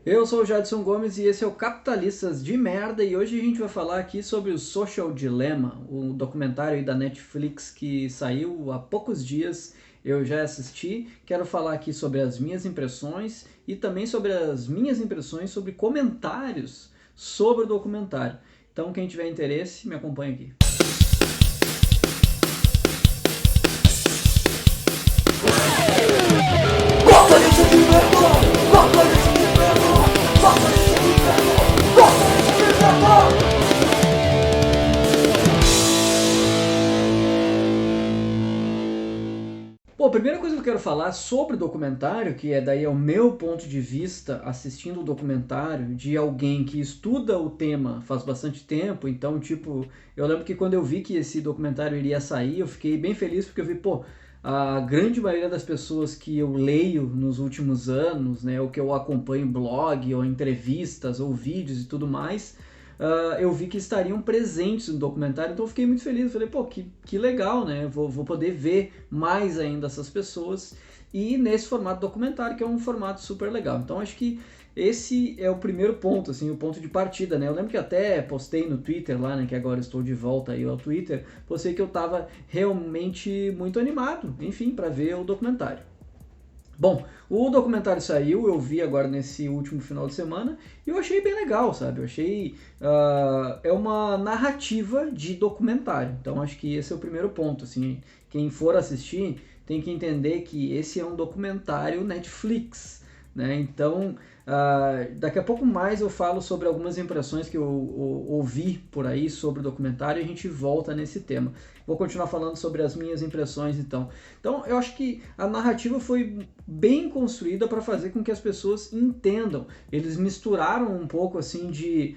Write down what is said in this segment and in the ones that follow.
Eu sou o Jadson Gomes e esse é o Capitalistas de Merda e hoje a gente vai falar aqui sobre o Social Dilemma, o documentário aí da Netflix que saiu há poucos dias, eu já assisti. Quero falar aqui sobre as minhas impressões e também sobre as minhas impressões sobre comentários sobre o documentário. Então quem tiver interesse, me acompanha aqui. Bom, a primeira coisa que eu quero falar sobre o documentário, que é daí é o meu ponto de vista assistindo o documentário de alguém que estuda o tema faz bastante tempo, então, tipo, eu lembro que quando eu vi que esse documentário iria sair, eu fiquei bem feliz porque eu vi, pô, a grande maioria das pessoas que eu leio nos últimos anos, né, ou que eu acompanho blog, ou entrevistas, ou vídeos e tudo mais, eu vi que estariam presentes no documentário, então eu fiquei muito feliz. Eu falei, pô, que legal, né? Vou poder ver mais ainda essas pessoas e nesse formato documentário, que é um formato super legal. Então acho que esse é o primeiro ponto, assim, o ponto de partida, né? Eu lembro que até postei no Twitter lá, né, que agora estou de volta aí ao Twitter, postei que eu estava realmente muito animado, enfim, para ver o documentário. Bom, o documentário saiu, eu vi agora nesse último final de semana e eu achei bem legal, sabe? Eu achei. É uma narrativa de documentário, então acho que esse é o primeiro ponto. Assim, quem for assistir tem que entender que esse é um documentário Netflix, né? Então, daqui a pouco mais eu falo sobre algumas impressões que eu ouvi por aí sobre o documentário e a gente volta nesse tema. Vou continuar falando sobre as minhas impressões então. Então, eu acho que a narrativa foi bem construída para fazer com que as pessoas entendam. Eles misturaram um pouco assim de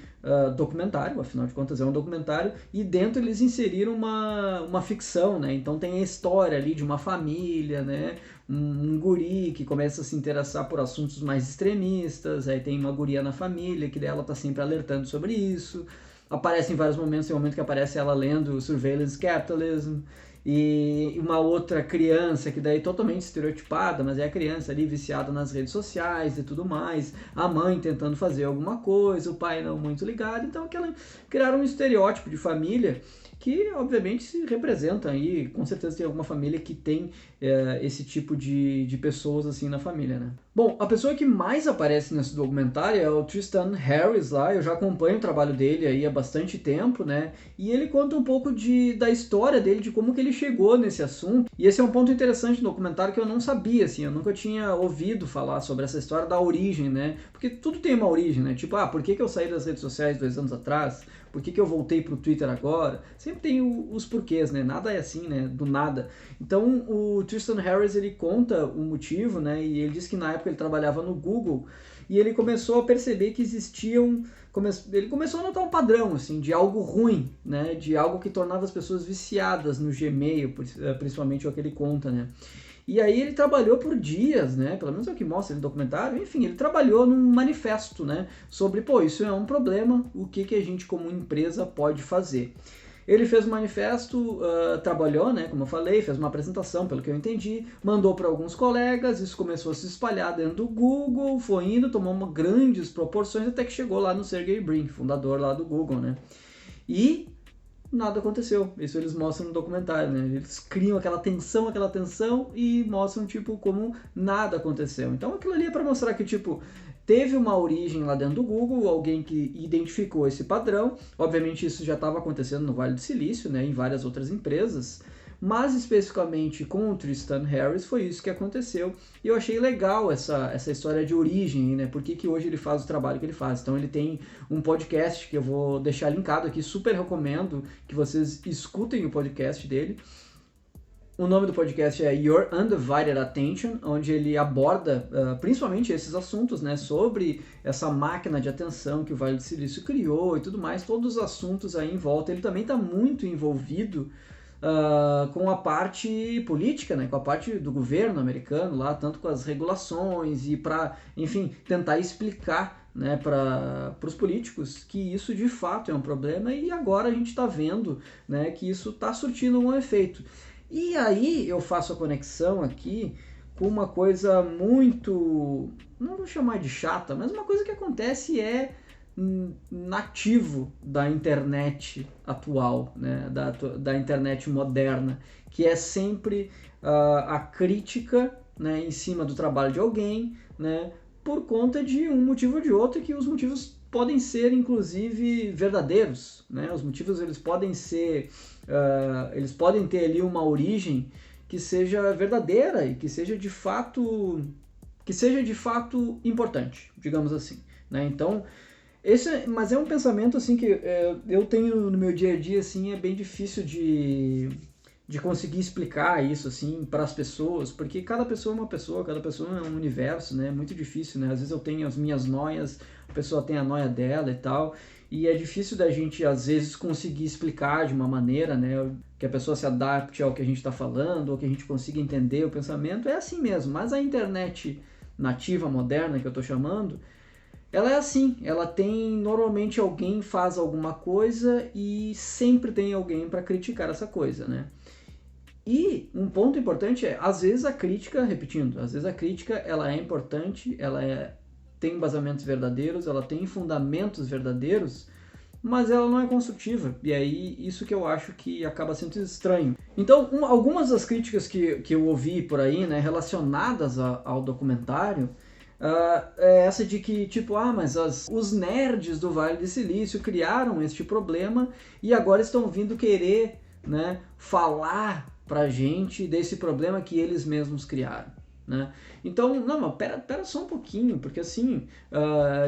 documentário, afinal de contas é um documentário, e dentro eles inseriram uma ficção, né? Então tem a história ali de uma família, né? Um guri que começa a se interessar por assuntos mais extremistas, aí tem uma guria na família que dela tá sempre alertando sobre isso. Aparece em vários momentos, tem um momento que aparece ela lendo Surveillance Capitalism, e uma outra criança que daí totalmente estereotipada, mas é a criança ali viciada nas redes sociais e tudo mais, a mãe tentando fazer alguma coisa, o pai não muito ligado, então criaram um estereótipo de família que obviamente se representa aí, com certeza tem alguma família que tem esse tipo de pessoas assim na família, né? Bom, a pessoa que mais aparece nesse documentário é o Tristan Harris lá, eu já acompanho o trabalho dele aí há bastante tempo, né? E ele conta um pouco da história dele, de como que ele chegou nesse assunto. E esse é um ponto interessante no documentário que eu não sabia, assim, eu nunca tinha ouvido falar sobre essa história da origem, né? Porque tudo tem uma origem, né? Tipo, por que eu saí das redes sociais 2 anos atrás? Por que eu voltei pro Twitter agora? Sempre tem os porquês, né? Nada é assim, né? Do nada. Então, o Tristan Harris, ele conta o motivo, né? E ele diz que na época ele trabalhava no Google e ele começou a perceber que existiam ele começou a notar um padrão assim de algo ruim, né, de algo que tornava as pessoas viciadas no Gmail, principalmente o que ele conta, né. E aí ele trabalhou por dias, né, pelo menos é o que mostra no documentário, enfim, ele trabalhou num manifesto, né, sobre, pô, isso é um problema, o que a gente como empresa pode fazer. Ele fez um manifesto, trabalhou, né, como eu falei, fez uma apresentação, pelo que eu entendi, mandou para alguns colegas, isso começou a se espalhar dentro do Google, foi indo, tomou grandes proporções, até que chegou lá no Sergey Brin, fundador lá do Google, né? E nada aconteceu. Isso eles mostram no documentário, né? Eles criam aquela tensão e mostram, tipo, como nada aconteceu. Então aquilo ali é para mostrar que, tipo, teve uma origem lá dentro do Google, alguém que identificou esse padrão. Obviamente isso já estava acontecendo no Vale do Silício, né? Em várias outras empresas. Mas especificamente com o Tristan Harris foi isso que aconteceu. E eu achei legal essa história de origem, né? Por que hoje ele faz o trabalho que ele faz. Então ele tem um podcast que eu vou deixar linkado aqui, super recomendo que vocês escutem o podcast dele. O nome do podcast é Your Undivided Attention, onde ele aborda principalmente esses assuntos, né, sobre essa máquina de atenção que o Vale do Silício criou e tudo mais, todos os assuntos aí em volta. Ele também está muito envolvido com a parte política, né, com a parte do governo americano lá, tanto com as regulações e para, enfim, tentar explicar, né, para os políticos que isso de fato é um problema e agora a gente está vendo, né, que isso está surtindo um efeito. E aí eu faço a conexão aqui com uma coisa muito, não vou chamar de chata, mas uma coisa que acontece nativo da internet atual, né? da internet moderna, que é sempre a crítica, né, em cima do trabalho de alguém, né, por conta de um motivo ou de outro, que os motivos podem ser, inclusive, verdadeiros, né? Os motivos eles podem ser, eles podem ter ali uma origem que seja verdadeira e que seja de fato importante, digamos assim, né? Então, mas é um pensamento assim que eu tenho no meu dia a dia, assim, é bem difícil de conseguir explicar isso assim para as pessoas, porque cada pessoa é uma pessoa, cada pessoa é um universo, né? É muito difícil, né? Às vezes eu tenho as minhas noias, a pessoa tem a noia dela e tal, e é difícil da gente às vezes conseguir explicar de uma maneira, né, que a pessoa se adapte ao que a gente está falando, ou que a gente consiga entender o pensamento. É assim mesmo, mas a internet nativa, moderna, que eu estou chamando, ela é assim, ela tem, normalmente alguém faz alguma coisa e sempre tem alguém para criticar essa coisa, né? E um ponto importante é, às vezes a crítica, repetindo, às vezes a crítica ela é importante, tem embasamentos verdadeiros, ela tem fundamentos verdadeiros, mas ela não é construtiva. E aí, isso que eu acho que acaba sendo estranho. Então, algumas das críticas que eu ouvi por aí, né, relacionadas ao documentário, é essa de que, tipo, mas os nerds do Vale do Silício criaram este problema e agora estão vindo querer, né, falar pra gente desse problema que eles mesmos criaram, né? Então, não, mas pera só um pouquinho, porque assim,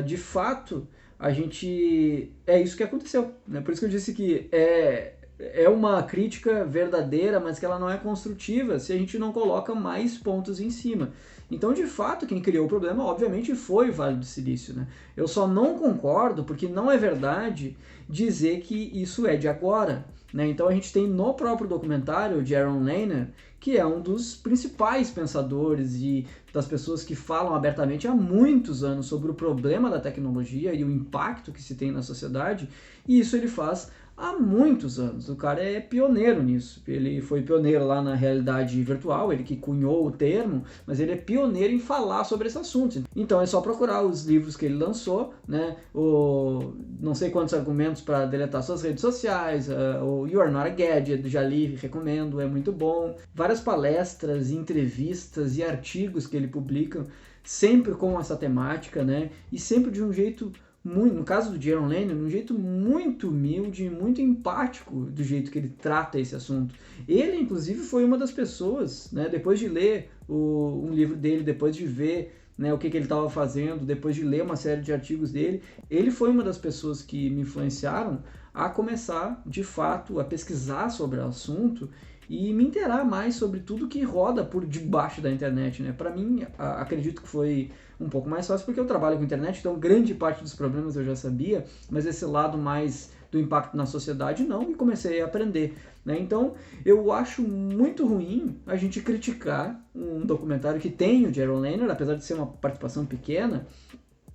de fato, a gente... É isso que aconteceu, né? Por isso que eu disse que é uma crítica verdadeira, mas que ela não é construtiva se a gente não coloca mais pontos em cima. Então, de fato, quem criou o problema, obviamente, foi o Vale do Silício, né? Eu só não concordo porque não é verdade dizer que isso é de agora, né? Então, a gente tem no próprio documentário de Jaron Lanier, que é um dos principais pensadores e das pessoas que falam abertamente há muitos anos sobre o problema da tecnologia e o impacto que se tem na sociedade, e isso ele faz há muitos anos. O cara é pioneiro nisso. Ele foi pioneiro lá na realidade virtual, ele que cunhou o termo, mas ele é pioneiro em falar sobre esse assunto. Então é só procurar os livros que ele lançou, né? Não sei quantos argumentos para deletar suas redes sociais, o You Are Not a Gadget, já li, recomendo, é muito bom. Várias palestras, entrevistas e artigos que ele publica, sempre com essa temática, né? E sempre de um jeito no caso do Jaron Lanier, um jeito muito humilde, muito empático do jeito que ele trata esse assunto. Ele, inclusive, foi uma das pessoas, né, depois de ler um livro dele, depois de ver, né, o que ele estava fazendo, depois de ler uma série de artigos dele, ele foi uma das pessoas que me influenciaram a começar, de fato, a pesquisar sobre o assunto e me inteirar mais sobre tudo que roda por debaixo da internet, né? Para mim, acredito que foi um pouco mais fácil porque eu trabalho com internet, então grande parte dos problemas eu já sabia, mas esse lado mais do impacto na sociedade não, e comecei a aprender, né? Então, eu acho muito ruim a gente criticar um documentário que tem o Jaron Lanier, apesar de ser uma participação pequena,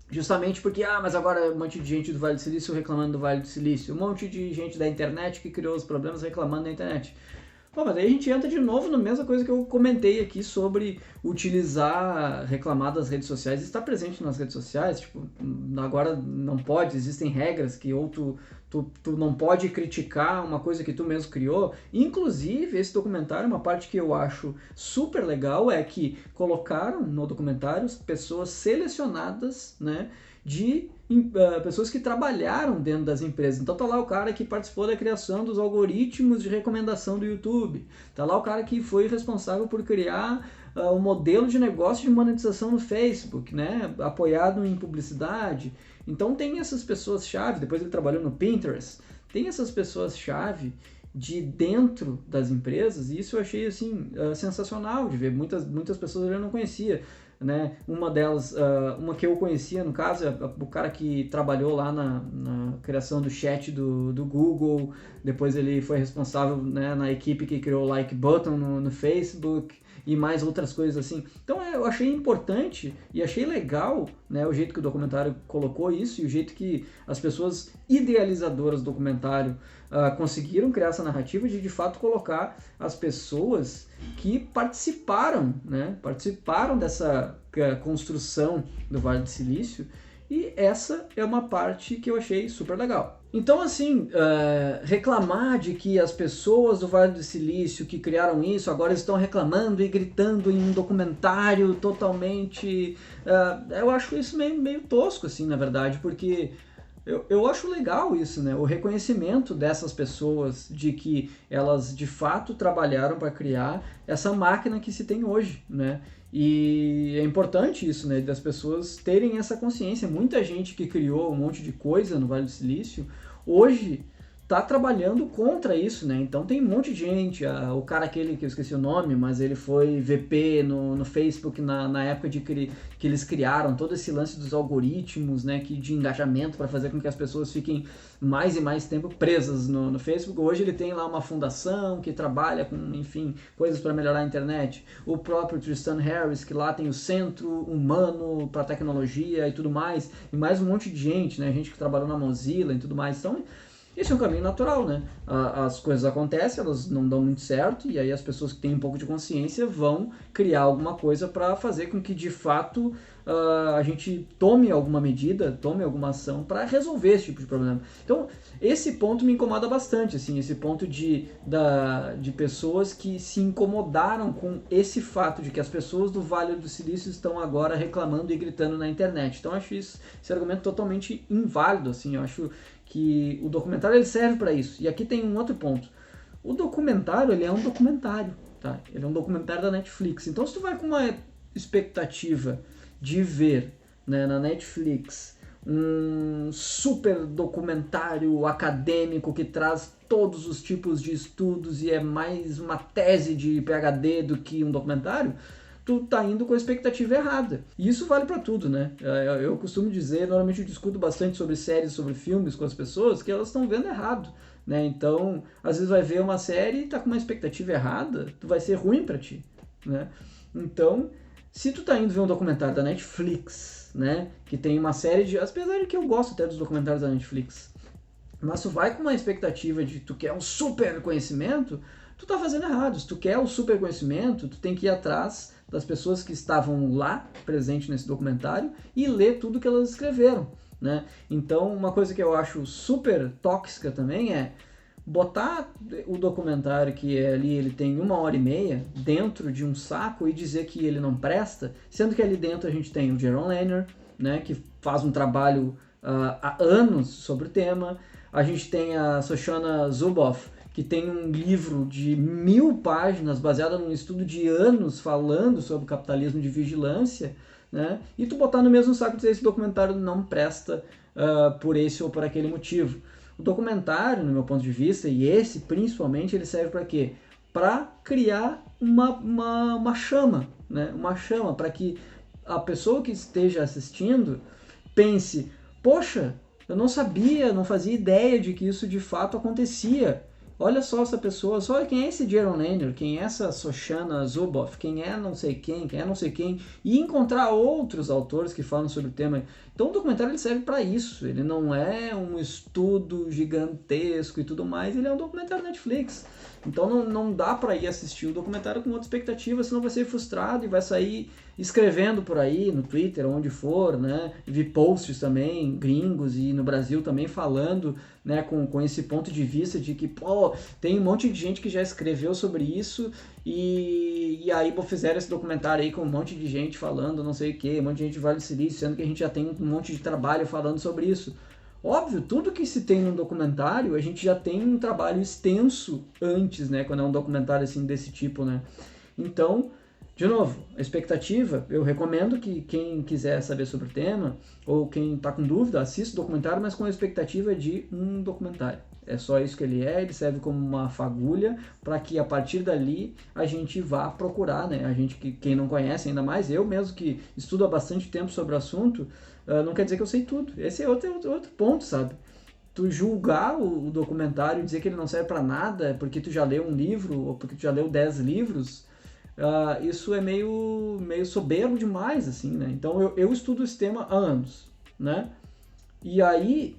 justamente porque, mas agora um monte de gente do Vale do Silício reclamando do Vale do Silício, um monte de gente da internet que criou os problemas reclamando da internet. Pô, mas aí a gente entra de novo na mesma coisa que eu comentei aqui sobre reclamar das redes sociais, estar presente nas redes sociais, tipo, agora não pode, existem regras que ou tu não pode criticar uma coisa que tu mesmo criou. Inclusive, esse documentário, uma parte que eu acho super legal é que colocaram no documentário pessoas selecionadas, né, de pessoas que trabalharam dentro das empresas. Então tá lá o cara que participou da criação dos algoritmos de recomendação do YouTube, tá lá o cara que foi responsável por criar o modelo de negócio de monetização no Facebook, né, apoiado em publicidade. Então tem essas pessoas-chave, depois ele trabalhou no Pinterest, tem essas pessoas-chave de dentro das empresas, e isso eu achei assim sensacional de ver. Muitas pessoas eu não conhecia, né? Uma delas, uma que eu conhecia, no caso, é o cara que trabalhou lá na criação do chat do Google, depois ele foi responsável, né, na equipe que criou o Like Button no Facebook, e mais outras coisas assim. Então eu achei importante e achei legal, né, o jeito que o documentário colocou isso e o jeito que as pessoas idealizadoras do documentário conseguiram criar essa narrativa de fato colocar as pessoas que participaram, né, participaram dessa construção do Vale do Silício, e essa é uma parte que eu achei super legal. Então, assim, reclamar de que as pessoas do Vale do Silício que criaram isso agora estão reclamando e gritando em um documentário totalmente... eu acho isso meio tosco, assim, na verdade, porque eu acho legal isso, né? O reconhecimento dessas pessoas de que elas, de fato, trabalharam para criar essa máquina que se tem hoje, né? E é importante isso, né, das pessoas terem essa consciência. Muita gente que criou um monte de coisa no Vale do Silício, hoje está trabalhando contra isso, né? Então tem um monte de gente, o cara aquele que eu esqueci o nome, mas ele foi VP no Facebook na época que eles criaram todo esse lance dos algoritmos, né, de engajamento para fazer com que as pessoas fiquem mais e mais tempo presas no Facebook. Hoje ele tem lá uma fundação que trabalha com, enfim, coisas para melhorar a internet. O próprio Tristan Harris, que lá tem o Centro Humano para Tecnologia e tudo mais, e mais um monte de gente, né, gente que trabalhou na Mozilla e tudo mais. Então, esse é um caminho natural, né? As coisas acontecem, elas não dão muito certo, e aí as pessoas que têm um pouco de consciência vão criar alguma coisa para fazer com que, de fato, a gente tome alguma medida, tome alguma ação para resolver esse tipo de problema. Então, esse ponto me incomoda bastante, assim, esse ponto de pessoas que se incomodaram com esse fato de que as pessoas do Vale do Silício estão agora reclamando e gritando na internet. Então, eu acho esse argumento totalmente inválido, assim, eu acho que o documentário ele serve para isso. E aqui tem um outro ponto. O documentário, ele é um documentário, tá? Ele é um documentário da Netflix. Então, se tu vai com uma expectativa de ver, né, na Netflix um super documentário acadêmico que traz todos os tipos de estudos e é mais uma tese de PhD do que um documentário, tu tá indo com a expectativa errada. E isso vale para tudo, né? Eu costumo dizer, normalmente eu discuto bastante sobre séries, sobre filmes com as pessoas, que elas estão vendo errado, né? Então, às vezes vai ver uma série e tá com uma expectativa errada, tu vai ser ruim para ti, né? Então, se tu tá indo ver um documentário da Netflix, né, que tem uma série de... Apesar de que eu gosto até dos documentários da Netflix, mas tu vai com uma expectativa de que tu quer um super conhecimento, tu tá fazendo errado. Se tu quer o super conhecimento, tu tem que ir atrás das pessoas que estavam lá, presentes nesse documentário, e ler tudo que elas escreveram, né? Então, uma coisa que eu acho super tóxica também é botar o documentário que é ali, ele tem 1h30 dentro de um saco e dizer que ele não presta, sendo que ali dentro a gente tem o Jaron Lanier, né, que faz um trabalho há anos sobre o tema. A gente tem a Shoshana Zuboff, que tem um livro de 1000 páginas baseado num estudo de anos falando sobre capitalismo de vigilância, né? E tu botar no mesmo saco e dizer que esse documentário não presta por esse ou por aquele motivo. O documentário, no meu ponto de vista, e esse principalmente, ele serve para quê? Para criar uma chama, né? Uma chama para que a pessoa que esteja assistindo pense, poxa, eu não sabia, não fazia ideia de que isso de fato acontecia. Olha só essa pessoa, só quem é esse Jaron Lanier, quem é essa Shoshana Zuboff, quem é não sei quem é não sei quem, e encontrar outros autores que falam sobre o tema. Então o documentário ele serve para isso, ele não é um estudo gigantesco e tudo mais, ele é um documentário Netflix. Então não dá para ir assistir o documentário com outra expectativa, senão vai ser frustrado e vai sair escrevendo por aí, no Twitter, onde for, né? Vi posts também, gringos e no Brasil também falando, né, com esse ponto de vista de que, pô, tem um monte de gente que já escreveu sobre isso e aí fizeram esse documentário aí com um monte de gente falando não sei o que, um monte de gente de Vale do Silício, sendo que a gente já tem um monte de trabalho falando sobre isso. Óbvio, tudo que se tem num documentário, a gente já tem um trabalho extenso antes, né, quando é um documentário assim desse tipo, né. Então, de novo, a expectativa, eu recomendo que quem quiser saber sobre o tema, ou quem está com dúvida, assista o documentário, mas com a expectativa de um documentário. É só isso que ele serve como uma fagulha para que a partir dali a gente vá procurar, né? A gente, quem não conhece, ainda mais eu mesmo que estudo há bastante tempo sobre o assunto, não quer dizer que eu sei tudo. Esse é outro ponto, sabe? Tu julgar o documentário e dizer que ele não serve para nada porque tu já leu um livro ou porque tu já leu 10 livros, isso é meio soberbo demais, assim, né? Então eu estudo esse tema há anos, né? E aí,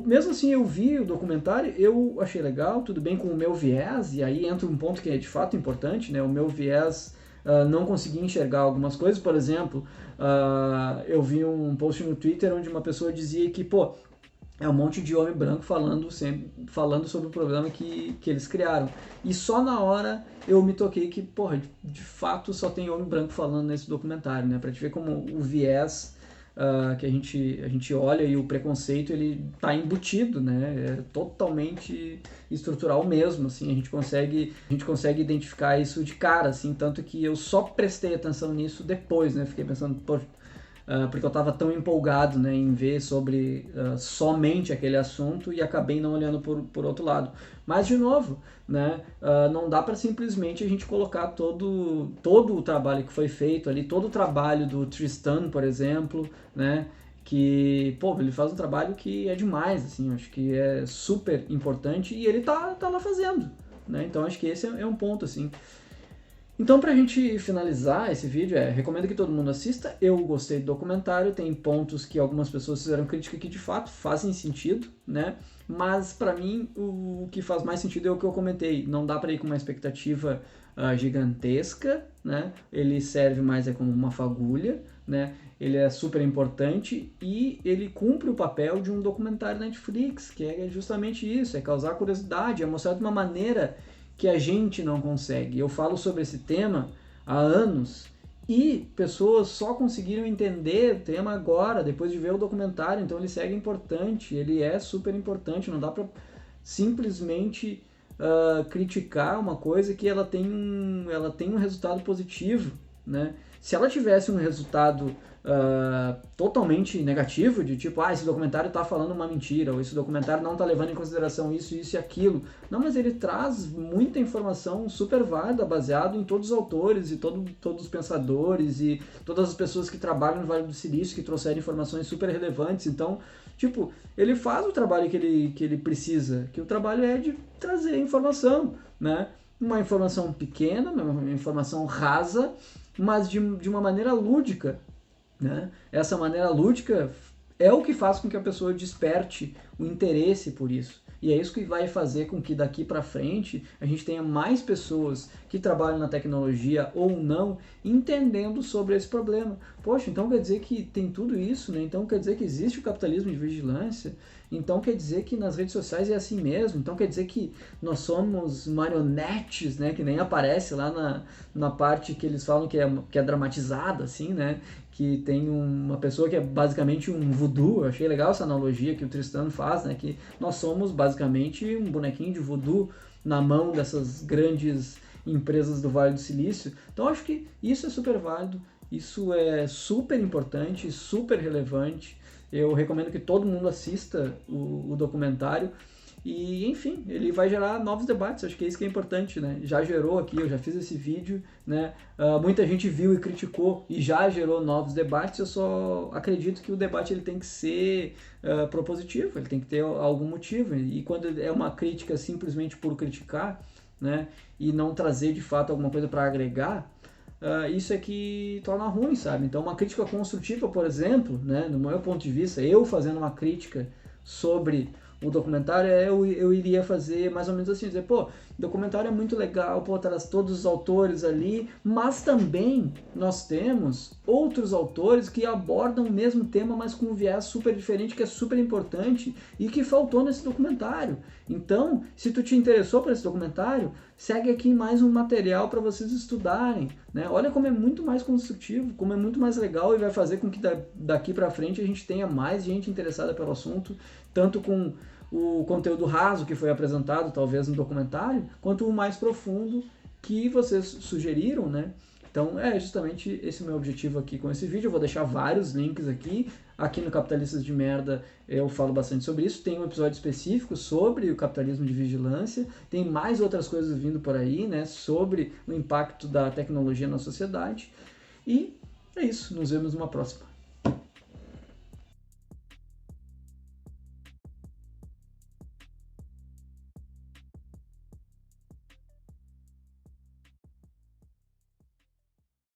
mesmo assim, eu vi o documentário, eu achei legal, tudo bem com o meu viés, e aí entra um ponto que é de fato importante, né? O meu viés não conseguia enxergar algumas coisas. Por exemplo, eu vi um post no Twitter onde uma pessoa dizia que, pô, é um monte de homem branco falando sobre o problema que eles criaram. E só na hora eu me toquei que, porra, de fato só tem homem branco falando nesse documentário, né? Pra te ver como o viés que a gente olha e o preconceito, ele tá embutido, né? É totalmente estrutural mesmo, assim. A gente consegue identificar isso de cara, assim. Tanto que eu só prestei atenção nisso depois, né? Fiquei pensando, pô, porque eu estava tão empolgado, né, em ver sobre somente aquele assunto e acabei não olhando por outro lado. Mas, de novo, né, não dá para simplesmente a gente colocar todo o trabalho que foi feito ali, todo o trabalho do Tristan, por exemplo, né, que, pô, ele faz um trabalho que é demais, assim, acho que é super importante e ele tá lá fazendo, né, então acho que esse é um ponto, assim. Então, pra gente finalizar esse vídeo, recomendo que todo mundo assista. Eu gostei do documentário, tem pontos que algumas pessoas fizeram crítica que de fato fazem sentido, né? Mas pra mim o que faz mais sentido é o que eu comentei. Não dá pra ir com uma expectativa gigantesca, né? Ele serve mais como uma fagulha, né? Ele é super importante e ele cumpre o papel de um documentário da Netflix, que é justamente isso, é causar curiosidade, é mostrar de uma maneira que a gente não consegue. Eu falo sobre esse tema há anos e pessoas só conseguiram entender o tema agora, depois de ver o documentário. Então ele segue importante, ele é super importante. Não dá para simplesmente criticar uma coisa que ela tem um resultado positivo, né? Se ela tivesse um resultado totalmente negativo, de tipo, esse documentário está falando uma mentira, ou esse documentário não está levando em consideração isso e aquilo. Não, mas ele traz muita informação super válida, baseado em todos os autores e todos os pensadores e todas as pessoas que trabalham no Vale do Silício, que trouxeram informações super relevantes. Então, tipo, ele faz o trabalho que ele precisa, que o trabalho é de trazer informação, né? Uma informação pequena, uma informação rasa, mas de uma maneira lúdica, né? Essa maneira lúdica é o que faz com que a pessoa desperte o interesse por isso. E é isso que vai fazer com que daqui para frente a gente tenha mais pessoas que trabalham na tecnologia ou não entendendo sobre esse problema. Poxa, então quer dizer que tem tudo isso, né? Então quer dizer que existe o capitalismo de vigilância? Então quer dizer que nas redes sociais é assim mesmo? Então quer dizer que nós somos marionetes, né? Que nem aparece lá na parte que eles falam que é dramatizada, assim, né? Que tem uma pessoa que é basicamente um voodoo. Eu achei legal essa analogia que o Tristan faz, né? Que nós somos basicamente um bonequinho de voodoo na mão dessas grandes empresas do Vale do Silício. Então acho que isso é super válido, isso é super importante, super relevante. Eu recomendo que todo mundo assista o documentário. E, enfim, ele vai gerar novos debates, acho que é isso que é importante, né? Já gerou aqui, eu já fiz esse vídeo, né? Muita gente viu e criticou e já gerou novos debates. Eu só acredito que o debate ele tem que ser propositivo, ele tem que ter algum motivo. E quando é uma crítica simplesmente por criticar, né? E não trazer de fato alguma coisa para agregar, isso é que torna ruim, sabe? Então uma crítica construtiva, por exemplo, né? No meu ponto de vista, eu fazendo uma crítica sobre o documentário, eu iria fazer mais ou menos assim, dizer, pô, o documentário é muito legal, pô, traz todos os autores ali, mas também nós temos outros autores que abordam o mesmo tema, mas com um viés super diferente, que é super importante e que faltou nesse documentário. Então, se tu te interessou por esse documentário, segue aqui mais um material para vocês estudarem, né? Olha como é muito mais construtivo, como é muito mais legal e vai fazer com que daqui para frente a gente tenha mais gente interessada pelo assunto, tanto com o conteúdo raso que foi apresentado, talvez no documentário, quanto o mais profundo que vocês sugeriram, né? Então é justamente esse o meu objetivo aqui com esse vídeo. Eu vou deixar vários links aqui. Aqui no Capitalistas de Merda eu falo bastante sobre isso. Tem um episódio específico sobre o capitalismo de vigilância. Tem mais outras coisas vindo por aí, né? Sobre o impacto da tecnologia na sociedade. E é isso. Nos vemos numa próxima.